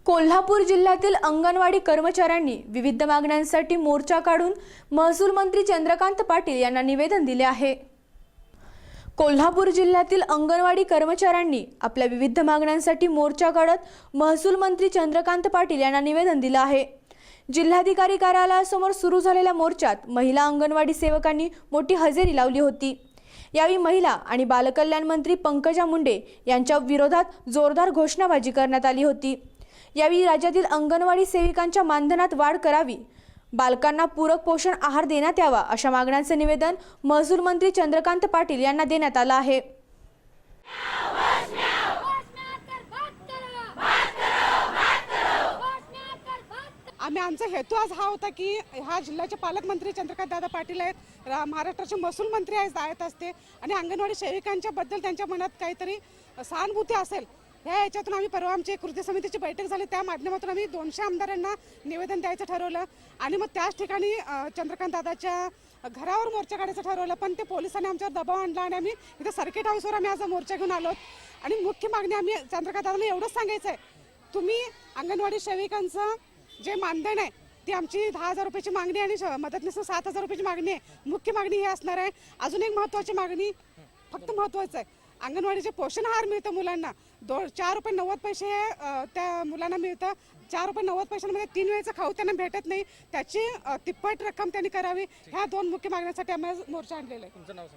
कोल्हापूर जिल्ह्यातील अंगणवाडी कर्मचाऱ्यांनी विविध मागण्यांसाठी मोर्चा काढून महसूल मंत्री चंद्रकांत पाटील यांना निवेदन दिले आहे। कोल्हापूर जिल्ह्यातील अंगणवाडी कर्मचाऱ्यांनी आपल्या विविध मागण्यांसाठी मोर्चा काढत महसूल मंत्री चंद्रकांत पाटील यांना निवेदन दिले आहे। जिल्हाधिकारी कार्यालयासमोर सुरू झालेल्या मोर्चात महिला अंगणवाडी सेवकांनी मोठी हजेरी लावली होती। यावेळी महिला आणि बालकल्याण मंत्री पंकजा मुंडे यांच्या विरोधात जोरदार घोषणाबाजी करण्यात आली होती। यावेळी राज्यातील अंगणवाडी सेविकांच्या मानधनात वाढ करावी, बालकांना पूरक पोषण आहार देण्यात यावा अशा मागण्यांचे निवेदन महसूल मंत्री चंद्रकांत पाटील यांना देण्यात आले आहे। आम्ही आमचा हेतू आज हा होता की ह्या जिल्ह्याचे पालकमंत्री चंद्रकांत दादा पाटील आहेत, महाराष्ट्राचे महसूल मंत्री आहेत असते आणि अंगणवाडी सेविकांच्या बद्दल त्यांच्या मनात काहीतरी सहानुभूती असेल ह्या याच्यातून आम्ही परवा आमची कृती समितीची बैठक झाली। त्या माध्यमातून आम्ही 200 आमदारांना निवेदन द्यायचं ठरवलं आणि मग त्याच ठिकाणी चंद्रकांत दादाच्या घरावर मोर्चा काढायचं ठरवलं, पण ते पोलिसांनी आमच्यावर दबाव आणला आणि आम्ही इथं सर्किट हाऊसवर आम्ही आज मोर्चा घेऊन आलो। आणि मुख्य मागणी आम्ही चंद्रकांत दादाला एवढंच सांगायचं आहे, तुम्ही अंगणवाडी सेविकांचं जे मानधन आहे ती आमची 10,000 रुपयाची मागणी आणि मदतनीस 7,000 रुपयाची मागणी आहे। मुख्य मागणी ही असणार आहे। अजून एक महत्त्वाची मागणी, फक्त महत्त्वाचं आहे, अंगणवाडीचे पोषण आहार मिळतं मुलांना, 4 रुपये 90 पैसे त्या मुलांना मिळतं। 4 रुपये 90 पैशांमध्ये 3 वेळेचं खाऊ त्यांना भेटत नाही, त्याची तिप्पट रक्कम त्यांनी करावी। ह्या 2 मुख्य मागण्यांसाठी आम्ही मोर्चा आणलेला आहे।